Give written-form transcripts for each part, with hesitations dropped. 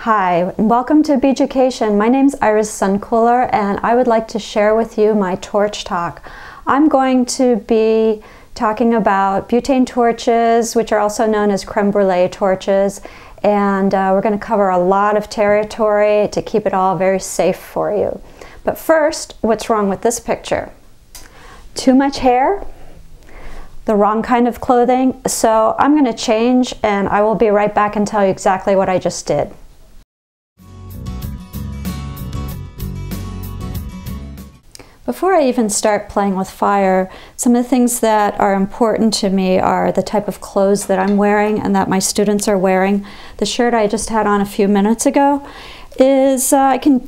Hi, and welcome to Beaducation. My name is SANDKUHLER, and I would like to share with you my torch talk. I'm going to be talking about butane torches, which are also known as creme brulee torches, and we're going to cover a lot of territory to keep it all very safe for you. But first, what's wrong with this picture? Too much hair? The wrong kind of clothing? So I'm going to change, and I will be right back and tell you exactly what I just did. Before I even start playing with fire, some of the things that are important to me are the type of clothes that I'm wearing and that my students are wearing. The shirt I just had on a few minutes ago is, I can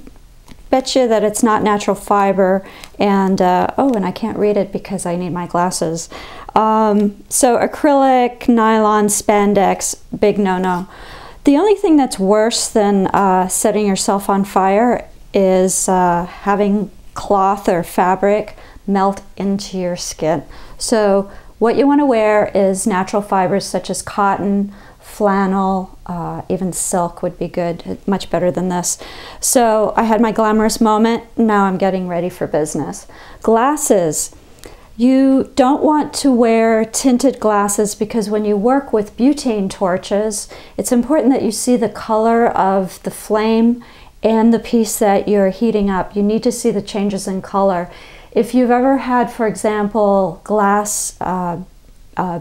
bet you that it's not natural fiber, and and I can't read it because I need my glasses. So acrylic, nylon, spandex, big no-no. The only thing that's worse than setting yourself on fire is having cloth or fabric melt into your skin. So what you want to wear is natural fibers such as cotton, flannel, even silk would be good, much better than this. So I had my glamorous moment, now I'm getting ready for business. Glasses. You don't want to wear tinted glasses because when you work with butane torches, it's important that you see the color of the flame and the piece that you're heating up. You need to see the changes in color. If you've ever had, for example, glass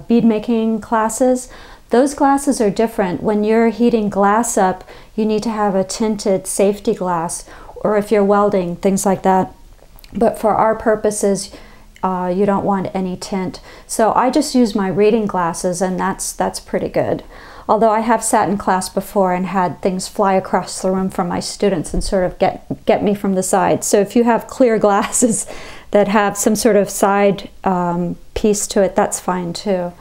bead making classes, those glasses are different. When you're heating glass up, you need to have a tinted safety glass, or if you're welding, things like that. But for our purposes, you don't want any tint. So I just use my reading glasses, and that's pretty good. Although I have sat in class before and had things fly across the room from my students and sort of get me from the side. So if you have clear glasses that have some sort of side piece to it, that's fine too.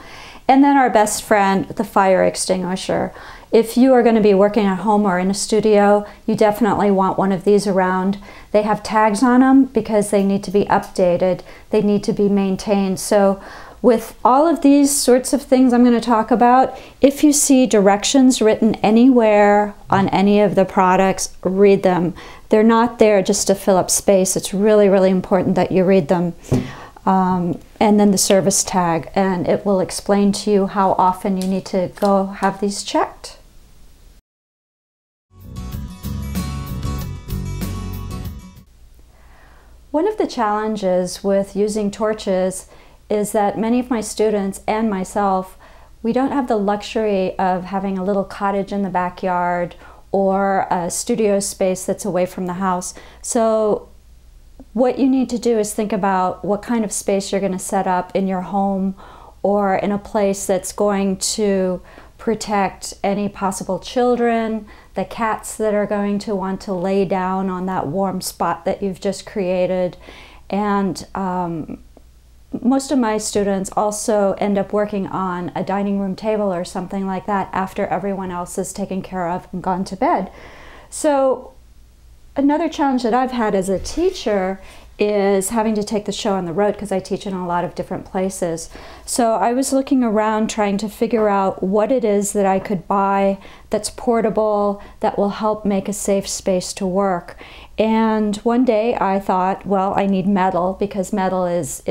And then our best friend, the fire extinguisher. If you are going to be working at home or in a studio, you definitely want one of these around. They have tags on them because they need to be updated. They need to be maintained. So with all of these sorts of things I'm going to talk about, if you see directions written anywhere on any of the products, read them. They're not there just to fill up space. It's really, really important that you read them. And then the service tag, and it will explain to you how often you need to go have these checked. One of the challenges with using torches is that many of my students and myself, we don't have the luxury of having a little cottage in the backyard or a studio space that's away from the house. So what you need to do is think about what kind of space you're going to set up in your home or in a place that's going to protect any possible children, the cats that are going to want to lay down on that warm spot that you've just created. And most of my students also end up working on a dining room table or something like that after everyone else is taken care of and gone to bed. So another challenge that I've had as a teacher is having to take the show on the road because I teach in a lot of different places. So I was looking around trying to figure out what it is that I could buy that's portable, that will help make a safe space to work. And one day I thought, well, I need metal because metal is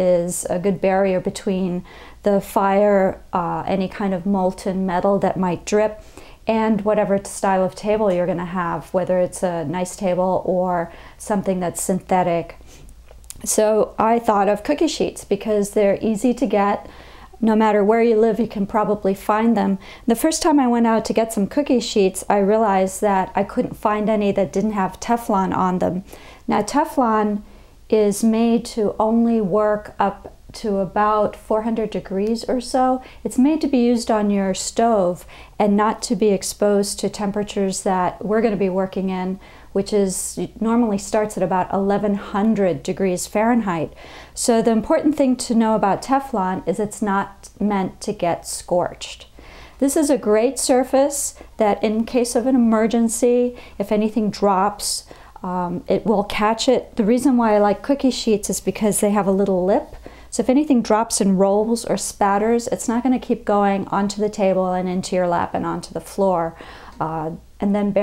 a good barrier between the fire, any kind of molten metal that might drip, and whatever style of table you're going to have, whether it's a nice table or something that's synthetic. So I thought of cookie sheets because they're easy to get. No matter where you live, you can probably find them. The first time I went out to get some cookie sheets, I realized that I couldn't find any that didn't have Teflon on them. Now Teflon is made to only work up to about 400 degrees or so. It's made to be used on your stove and not to be exposed to temperatures that we're going to be working in, which is normally starts at about 1100 degrees Fahrenheit. So the important thing to know about Teflon is it's not meant to get scorched. This is a great surface that in case of an emergency, if anything drops, it will catch it. The reason why I like cookie sheets is because they have a little lip. So if anything drops and rolls or spatters, it's not going to keep going onto the table and into your lap and onto the floor. and then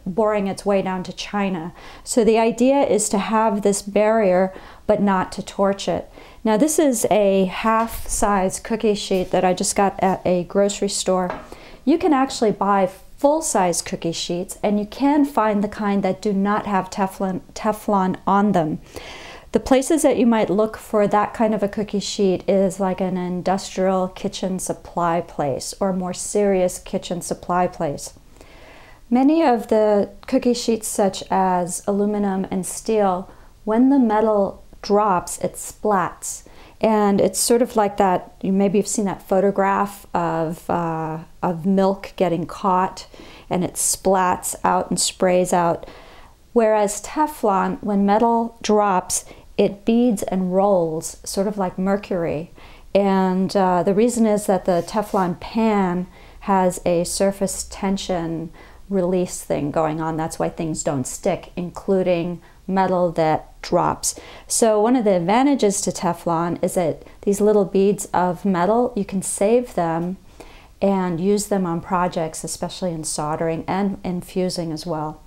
boring its way down to China. So the idea is to have this barrier, but not to torch it. Now this is a half-size cookie sheet that I just got at a grocery store. You can actually buy full-size cookie sheets, and you can find the kind that do not have Teflon on them. The places that you might look for that kind of a cookie sheet is like an industrial kitchen supply place or a more serious kitchen supply place. Many of the cookie sheets, such as aluminum and steel, when the metal drops, it splats. And it's sort of like that, maybe you've seen that photograph of milk getting caught, and it splats out and sprays out. Whereas Teflon, when metal drops, it beads and rolls, sort of like mercury. And the reason is that the Teflon pan has a surface tension release thing going on. That's why things don't stick, including metal that drops. So one of the advantages to Teflon is that these little beads of metal, you can save them and use them on projects, especially in soldering and in fusing as well.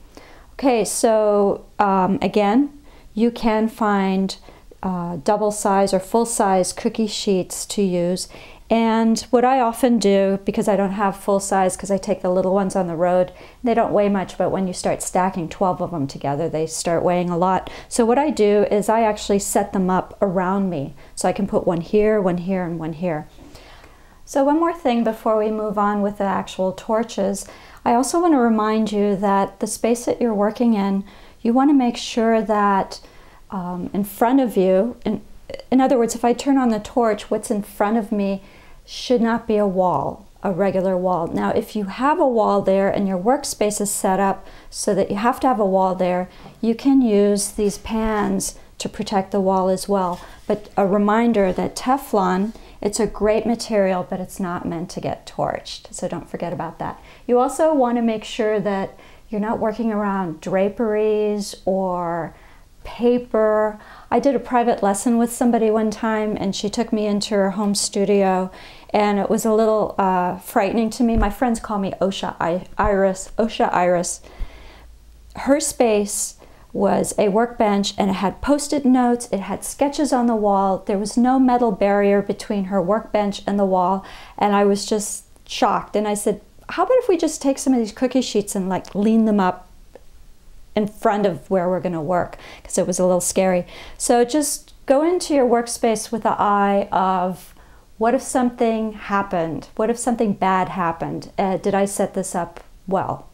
Okay, so again, you can find double size or full size cookie sheets to use. And what I often do, because I don't have full size, because I take the little ones on the road, they don't weigh much, but when you start stacking 12 of them together, they start weighing a lot. So what I do is I actually set them up around me. So I can put one here, and one here. So one more thing before we move on with the actual torches, I also want to remind you that the space that you're working in, you want to make sure that in front of you, in other words, if I turn on the torch, what's in front of me should not be a wall, a regular wall. Now, if you have a wall there and your workspace is set up so that you have to have a wall there, you can use these pans to protect the wall as well. But a reminder that Teflon, it's a great material, but it's not meant to get torched. So don't forget about that. You also want to make sure that you're not working around draperies or paper. I did a private lesson with somebody one time, and she took me into her home studio, and it was a little frightening to me. My friends call me OSHA Iris. Her space was a workbench, and it had post-it notes, it had sketches on the wall. There was no metal barrier between her workbench and the wall, and I was just shocked. And I said, how about if we just take some of these cookie sheets and like lean them up in front of where we're going to work, because it was a little scary. So just go into your workspace with the eye of, what if something happened? What if something bad happened? Did I set this up well?